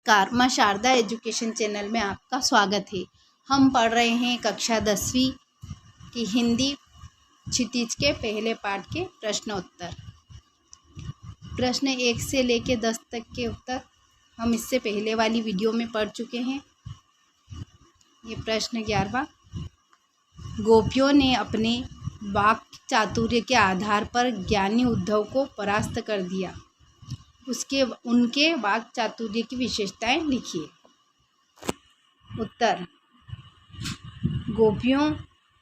नमस्कार, माँ Sharda education channel में आपका स्वागत है। हम पढ़ रहे हैं कक्षा 10वीं की हिंदी क्षितिज के पहले पाठ के प्रश्न उत्तर। प्रश्न 1 से लेकर 10 तक के उत्तर हम इससे पहले वाली वीडियो में पढ़ चुके हैं। ये प्रश्न 11वां, गोपियों ने अपने वाक् चातुर्य के आधार पर ज्ञानी उद्धव को परास्त कर दिया। उनके वाक् चातुर्य की विशेषताएं लिखिए। उत्तर,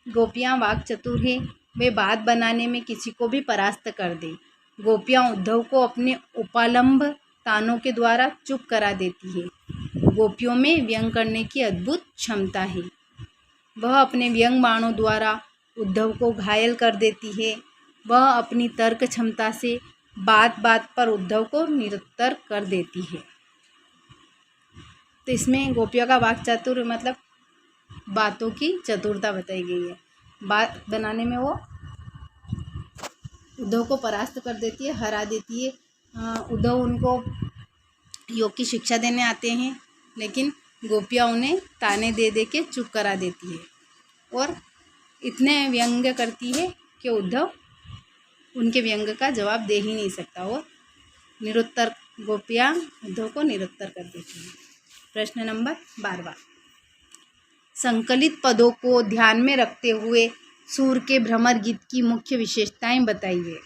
गोपियाँ वाक् चतुर है। वे बात बनाने में किसी को भी परास्त कर दे। गोपियाँ उद्धव को अपने उपालंब तानों के द्वारा चुप करा देती है। गोपियों में व्यंग करने की अद्भुत क्षमता है। वह अपने व्यंग बाणों द्वारा उद्धव को घायल कर देती है। वह अपनी तर्क क्षमता से बात बात पर उद्धव को निरुत्तर कर देती है। तो इसमें गोपियों का वाक् चातुर्य मतलब बातों की चतुरता बताई गई है। बात बनाने में वो उद्धव को परास्त कर देती है, हरा देती है। उद्धव उनको योग की शिक्षा देने आते हैं, लेकिन गोपियाँ उन्हें ताने दे दे के चुप करा देती है और इतने व्यंग्य करती है कि उद्धव उनके व्यंग का जवाब दे ही नहीं सकता और गोपियाँ उद्धव को निरुत्तर कर देती हैं। प्रश्न नंबर 12वां, संकलित पदों को ध्यान में रखते हुए सूर के भ्रमर गीत की मुख्य विशेषताएं बताइए।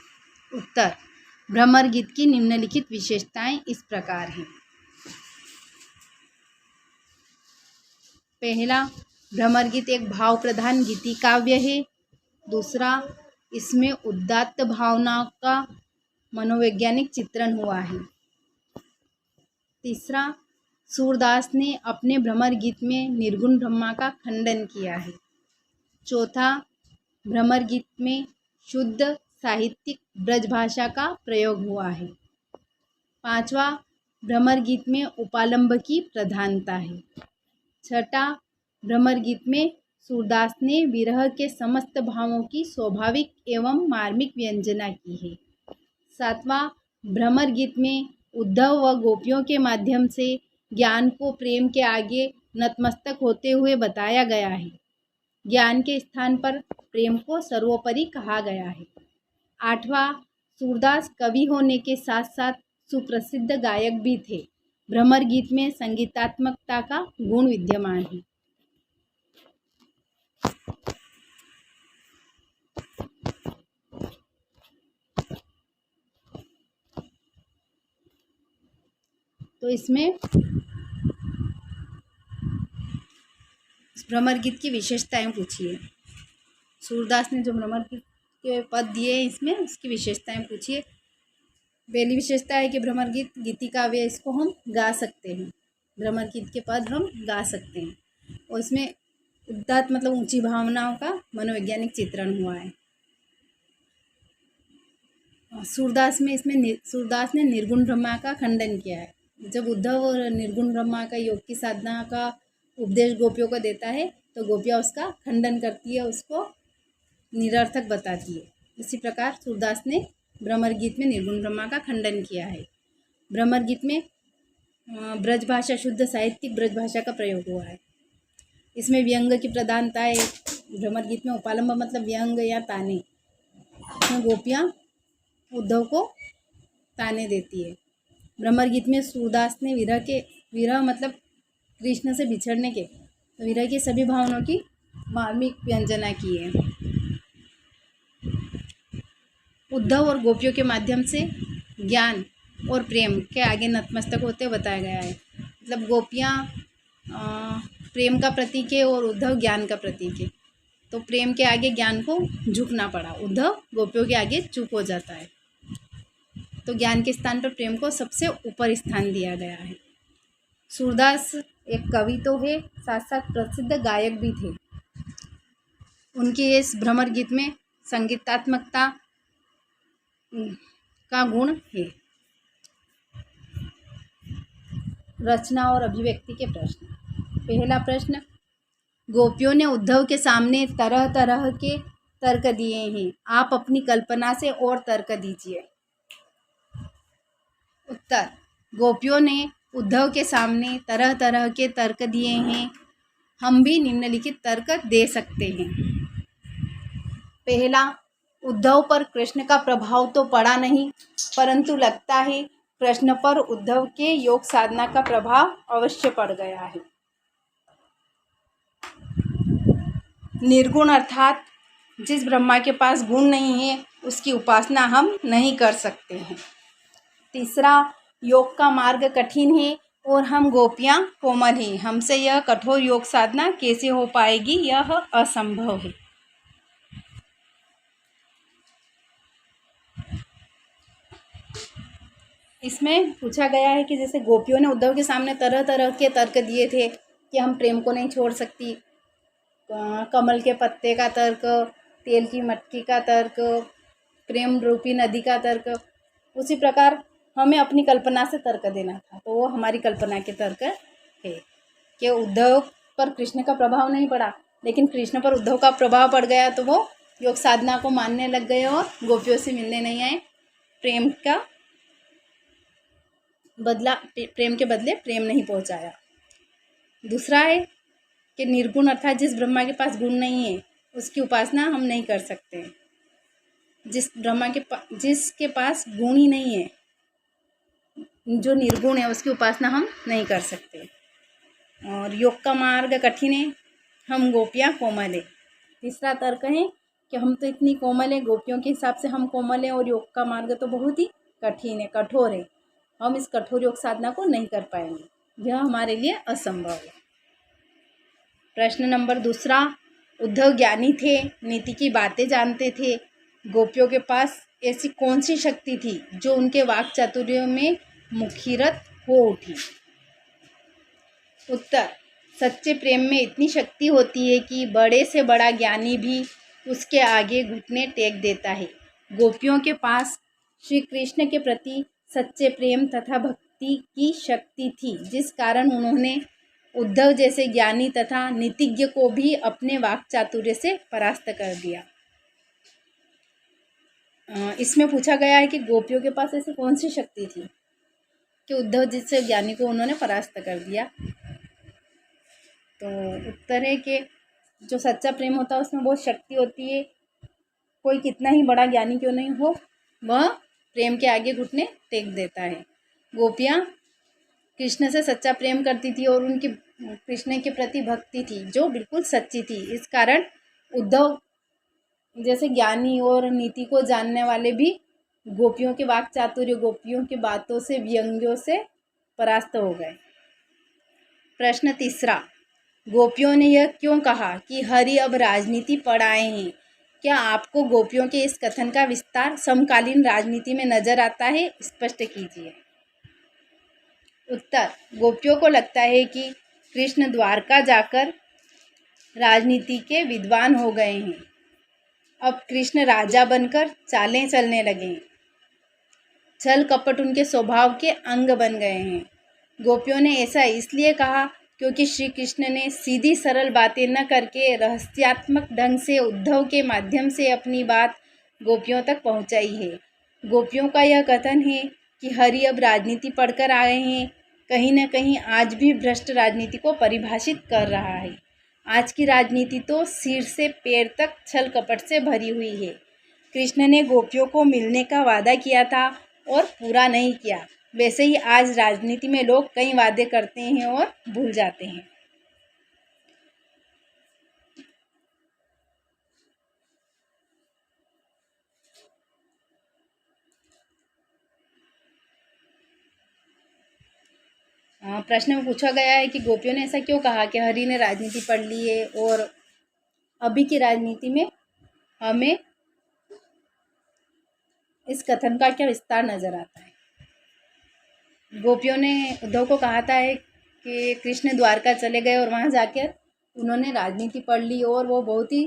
उत्तर, भ्रमर गीत की निम्नलिखित विशेषताएं इस प्रकार हैं। पहला, भ्रमर गीत एक भाव प्रधान गीति काव्य है। दूसरा, इसमें उदात्त भावनाओं का मनोवैज्ञानिक चित्रण हुआ है। तीसरा, सूरदास ने अपने भ्रमर गीत में निर्गुण ब्रह्मा का खंडन किया है। चौथा, भ्रमर गीत में शुद्ध साहित्यिक ब्रज भाषा का प्रयोग हुआ है। पांचवा, भ्रमर गीत में उपालंब की प्रधानता है। छठा, भ्रमर गीत में सूरदास ने विरह के समस्त भावों की स्वाभाविक एवं मार्मिक व्यंजना की है। सातवां, भ्रमर गीत में उद्धव व गोपियों के माध्यम से ज्ञान को प्रेम के आगे नतमस्तक होते हुए बताया गया है। ज्ञान के स्थान पर प्रेम को सर्वोपरि कहा गया है। आठवां, सूरदास कवि होने के साथ साथ सुप्रसिद्ध गायक भी थे। भ्रमर गीत में संगीतात्मकता का गुण विद्यमान है। तो इसमें भ्रमर गीत की विशेषताएं पूछिए। सूरदास ने जो भ्रमर गीत के पद दिए हैं, इसमें उसकी विशेषताएं पूछिए। पहली विशेषता है कि भ्रमर गीत गीति काव्य, इसको हम गा सकते हैं। भ्रमर गीत के पद हम गा सकते हैं और इसमें उदात्त मतलब ऊंची भावनाओं का मनोवैज्ञानिक चित्रण हुआ है। सूरदास ने निर्गुण ब्रह्मा का खंडन किया है। जब उद्धव और निर्गुण ब्रह्मा का योग की साधना का उपदेश गोपियों को देता है तो गोपियाँ उसका खंडन करती है, उसको निरर्थक बताती है। इसी प्रकार सूरदास ने भ्रमर गीत में निर्गुण ब्रह्मा का खंडन किया है। भ्रमर गीत में ब्रज भाषा, शुद्ध साहित्यिक ब्रज भाषा का प्रयोग हुआ है। इसमें व्यंग की प्रधानता है। भ्रमर गीत में उपालंब मतलब व्यंग या ताने। इसमें गोपियाँ उद्धव को ताने देती है। भ्रमर गीत में सूरदास ने विरह मतलब कृष्ण से बिछड़ने के, तो विरह की सभी भावनाओं की मार्मिक व्यंजना की है। उद्धव और गोपियों के माध्यम से ज्ञान और प्रेम के आगे नतमस्तक होते बताया गया है। मतलब गोपियाँ प्रेम का प्रतीक है और उद्धव ज्ञान का प्रतीक है। तो प्रेम के आगे ज्ञान को झुकना पड़ा। उद्धव गोपियों के आगे चुप हो जाता है। तो ज्ञान के स्थान पर प्रेम को सबसे ऊपर स्थान दिया गया है। सूरदास एक कवि तो है, साथ साथ प्रसिद्ध गायक भी थे। उनके इस भ्रमर गीत में संगीतात्मकता का गुण है। रचना और अभिव्यक्ति के प्रश्न। पहला प्रश्न, गोपियों ने उद्धव के सामने तरह तरह के तर्क दिए हैं। आप अपनी कल्पना से और तर्क दीजिए। उत्तर, गोपियों ने उद्धव के सामने तरह तरह के तर्क दिए हैं। हम भी निम्नलिखित तर्क दे सकते हैं। पहला, उद्धव पर कृष्ण का प्रभाव तो पड़ा नहीं, परंतु लगता है कृष्ण पर उद्धव के योग साधना का प्रभाव अवश्य पड़ गया है। निर्गुण अर्थात जिस ब्रह्मा के पास गुण नहीं है उसकी उपासना हम नहीं कर सकते हैं। तीसरा, योग का मार्ग कठिन है और हम गोपियाँ कोमल हैं, हमसे यह कठोर योग साधना कैसे हो पाएगी, यह असंभव है। इसमें पूछा गया है कि जैसे गोपियों ने उद्धव के सामने तरह तरह के तर्क दिए थे कि हम प्रेम को नहीं छोड़ सकती, कमल के पत्ते का तर्क, तेल की मटकी का तर्क, प्रेम रूपी नदी का तर्क, उसी प्रकार हमें अपनी कल्पना से तर्क देना था। तो वो हमारी कल्पना के तर्क है कि उद्धव पर कृष्ण का प्रभाव नहीं पड़ा, लेकिन कृष्ण पर उद्धव का प्रभाव पड़ गया तो वो योग साधना को मानने लग गए और गोपियों से मिलने नहीं आए। प्रेम के बदले प्रेम नहीं पहुंचाया। दूसरा है कि निर्गुण अर्थात जिस ब्रह्मा के पास गुण नहीं है उसकी उपासना हम नहीं कर सकते। जिसके पास गुण ही नहीं है, जो निर्गुण है, उसकी उपासना हम नहीं कर सकते। और योग का मार्ग कठिन है, हम गोपियाँ कोमल है। तीसरा तर्क है कि हम तो इतनी कोमल है, गोपियों के हिसाब से हम कोमल हैं और योग का मार्ग तो बहुत ही कठिन है, कठोर है, हम इस कठोर योग साधना को नहीं कर पाएंगे, यह हमारे लिए असंभव है। प्रश्न नंबर दूसरा, उद्धव ज्ञानी थे, नीति की बातें जानते थे, गोपियों के पास ऐसी कौन सी शक्ति थी जो उनके वाक चातुर्य में मुखिरत हो उठी? उत्तर, सच्चे प्रेम में इतनी शक्ति होती है कि बड़े से बड़ा ज्ञानी भी उसके आगे घुटने टेक देता है। गोपियों के पास श्री कृष्ण के प्रति सच्चे प्रेम तथा भक्ति की शक्ति थी, जिस कारण उन्होंने उद्धव जैसे ज्ञानी तथा नीतिज्ञ को भी अपने वाक चातुर्य से परास्त कर दिया। इसमें पूछा गया है कि गोपियों के पास ऐसी कौन सी शक्ति थी कि उद्धव जैसे ज्ञानी को उन्होंने परास्त कर दिया। तो उत्तर है कि जो सच्चा प्रेम होता है उसमें बहुत शक्ति होती है, कोई कितना ही बड़ा ज्ञानी क्यों नहीं हो, वह प्रेम के आगे घुटने टेक देता है। गोपियाँ कृष्ण से सच्चा प्रेम करती थी और उनकी कृष्ण के प्रति भक्ति थी जो बिल्कुल सच्ची थी। इस कारण उद्धव जैसे ज्ञानी और नीति को जानने वाले भी गोपियों के वाक चातुर्य, गोपियों की बातों से, व्यंग्यों से परास्त हो गए। प्रश्न तीसरा, गोपियों ने यह क्यों कहा कि हरि अब राजनीति पढ़ाए हैं? क्या आपको गोपियों के इस कथन का विस्तार समकालीन राजनीति में नजर आता है? स्पष्ट कीजिए। उत्तर, गोपियों को लगता है कि कृष्ण द्वारका जाकर राजनीति के विद्वान हो गए हैं, अब कृष्ण राजा बनकर चालें चलने लगे, छल कपट उनके स्वभाव के अंग बन गए हैं। गोपियों ने ऐसा इसलिए कहा क्योंकि श्री कृष्ण ने सीधी सरल बातें न करके रहस्यात्मक ढंग से उद्धव के माध्यम से अपनी बात गोपियों तक पहुंचाई है। गोपियों का यह कथन है कि हरि अब राजनीति पढ़कर आए हैं, कहीं न कहीं आज भी भ्रष्ट राजनीति को परिभाषित कर रहा है। आज की राजनीति तो सिर से पैर तक छल कपट से भरी हुई है। कृष्ण ने गोपियों को मिलने का वादा किया था और पूरा नहीं किया, वैसे ही आज राजनीति में लोग कई वादे करते हैं और भूल जाते हैं। प्रश्न में पूछा गया है कि गोपियों ने ऐसा क्यों कहा कि हरि ने राजनीति पढ़ ली है और अभी की राजनीति में हमें इस कथन का क्या विस्तार नजर आता है। गोपियों ने उद्धव को कहा था है कि कृष्ण द्वारका चले गए और वहाँ जाकर उन्होंने राजनीति पढ़ ली और वो बहुत ही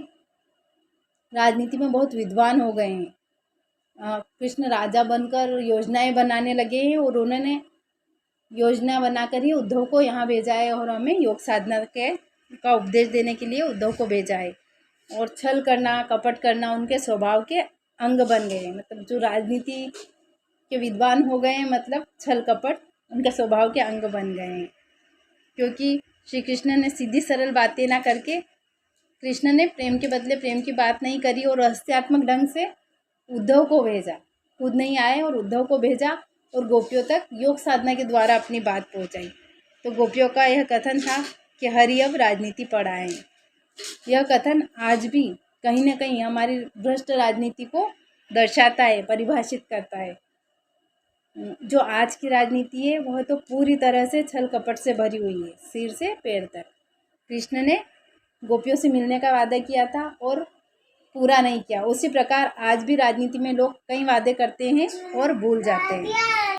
राजनीति में बहुत विद्वान हो गए हैं। कृष्ण राजा बनकर योजनाएं बनाने लगे हैं और उन्होंने योजना बनाकर ही उद्धव को यहाँ भेजा है और हमें योग साधना का उपदेश देने के लिए उद्धव को भेजा है। और छल करना, कपट करना उनके स्वभाव के अंग बन गए हैं, मतलब जो राजनीति के विद्वान हो गए हैं, मतलब छल कपट उनका स्वभाव के अंग बन गए हैं, क्योंकि श्री कृष्ण ने सीधी सरल बातें ना करके कृष्ण ने प्रेम के बदले प्रेम की बात नहीं करी और रहस्यात्मक ढंग से उद्धव को भेजा। खुद नहीं आए और उद्धव को भेजा और गोपियों तक योग साधना के द्वारा अपनी बात पहुंचाई। तो गोपियों का यह कथन था कि हरि अब राजनीति पढ़ाएं। यह कथन आज भी कहीं ना कहीं हमारी भ्रष्ट राजनीति को दर्शाता है, परिभाषित करता है। जो आज की राजनीति है वह तो पूरी तरह से छल कपट से भरी हुई है, सिर से पैर तक। कृष्ण ने गोपियों से मिलने का वादा किया था और पूरा नहीं किया। उसी प्रकार आज भी राजनीति में लोग कई वादे करते हैं और भूल जाते हैं।